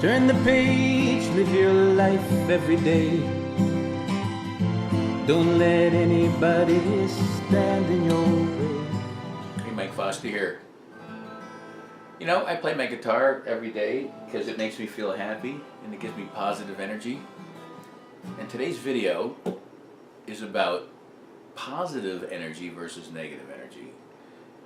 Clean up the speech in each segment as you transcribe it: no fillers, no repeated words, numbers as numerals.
Turn the page, live your life every day. Don't let anybody stand in your way. Hey, Mike Foster here. You know, I play my guitar every day because it makes me feel happy and it gives me positive energy. And today's video is about positive energy versus negative energy.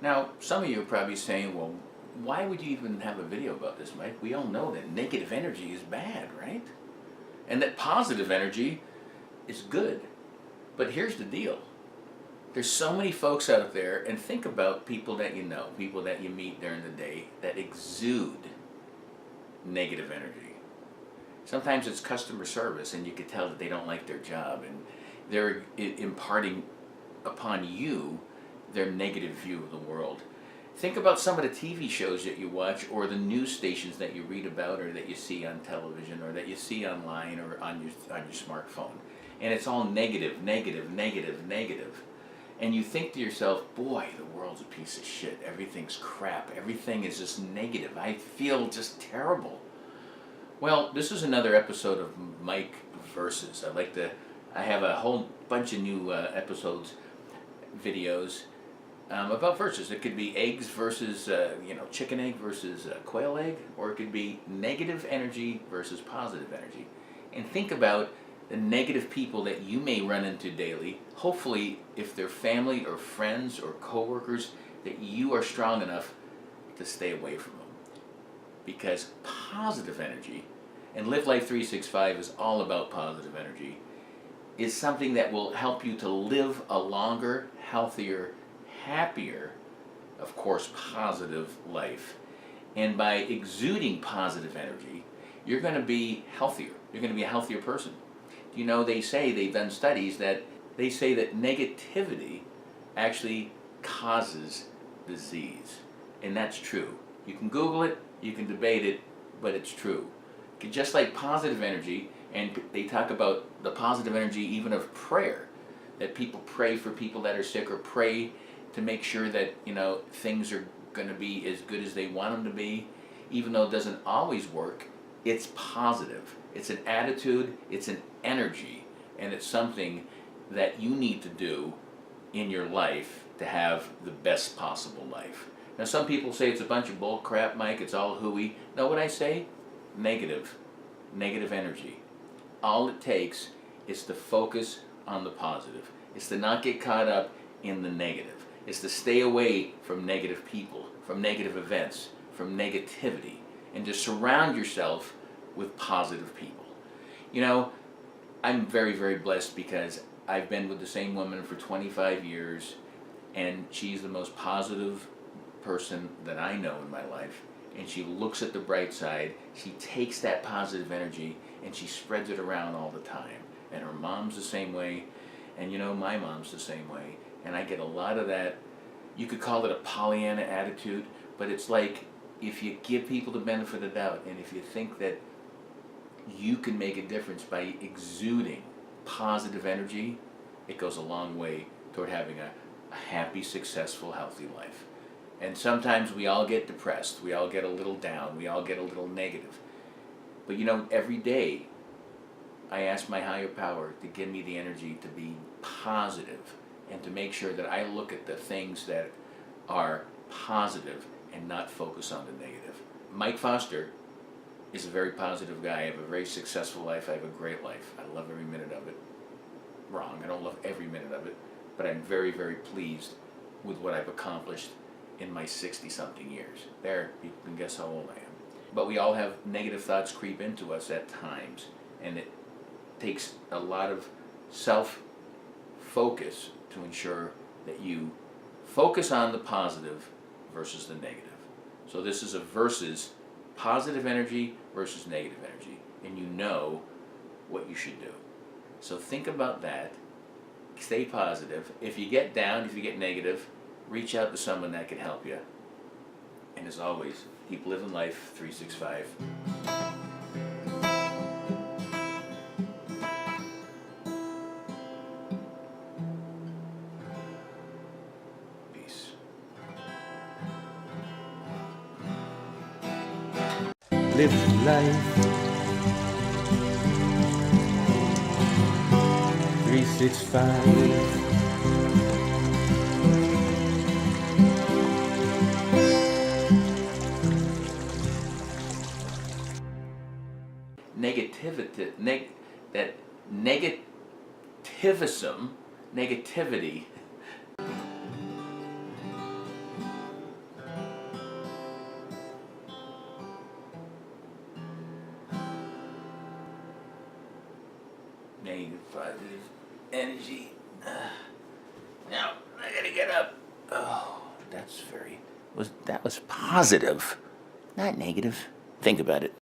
Now, some of you are probably saying, well, why would you even have a video about this, Mike? We all know that negative energy is bad, right? And that positive energy is good. But here's the deal. There's so many folks out there, and think about people that you know, people that you meet during the day that exude negative energy. Sometimes it's customer service and you can tell that they don't like their job and they're imparting upon you their negative view of the world. Think about some of the TV shows that you watch or the news stations that you read about or that you see on television or that you see online or on your smartphone. And it's all negative, negative, negative, negative. And you think to yourself, boy, the world's a piece of shit. Everything's crap. Everything is just negative. I feel just terrible. Well, this is another episode of Mike Versus. I have a whole bunch of new episodes, videos about versus. It could be eggs versus, chicken egg versus quail egg, or it could be negative energy versus positive energy. And think about the negative people that you may run into daily. Hopefully, if they're family or friends or coworkers, that you are strong enough to stay away from them. Because positive energy, and Live Life 365 is all about positive energy, is something that will help you to live a longer, healthier, happier, of course, positive life. And by exuding positive energy, you're going to be healthier. You're going to be a healthier person. You know, they've done studies that they say that negativity actually causes disease. And that's true. You can Google it, you can debate it, but it's true. Just like positive energy, and they talk about the positive energy even of prayer, that people pray for people that are sick or pray to make sure that, things are going to be as good as they want them to be, even though it doesn't always work. It's positive. It's an attitude, it's an energy, and it's something that you need to do in your life to have the best possible life. Now, some people say it's a bunch of bull crap, Mike, it's all hooey. Know what I say? Negative energy. All it takes is to focus on the positive. It's to not get caught up in the negative. It's to stay away from negative people, from negative events, from negativity, and to surround yourself with positive people. I'm very, very blessed because I've been with the same woman for 25 years, and she's the most positive person that I know in my life. And she looks at the bright side, she takes that positive energy, and she spreads it around all the time. And her mom's the same way, and my mom's the same way. And I get a lot of that. You could call it a Pollyanna attitude, but it's like if you give people the benefit of the doubt, and if you think that you can make a difference by exuding positive energy, it goes a long way toward having a happy, successful, healthy life. And sometimes we all get depressed, we all get a little down, we all get a little negative. But every day I ask my higher power to give me the energy to be positive and to make sure that I look at the things that are positive and not focus on the negative. Mike Foster is a very positive guy. I have a very successful life. I have a great life. I love every minute of it. Wrong, I don't love every minute of it, but I'm very, very pleased with what I've accomplished in my 60-something years. There, you can guess how old I am. But we all have negative thoughts creep into us at times, and it takes a lot of self-focus to ensure that you focus on the positive versus the negative. So this is a versus positive energy versus negative energy, and you know what you should do. So think about that. Stay positive. If you get down, if you get negative, reach out to someone that can help you. And as always, keep living life 365. live life 365. That negativism, negativity. Negative, positive energy. Now I gotta get up. Oh, that was positive, not negative. Think about it.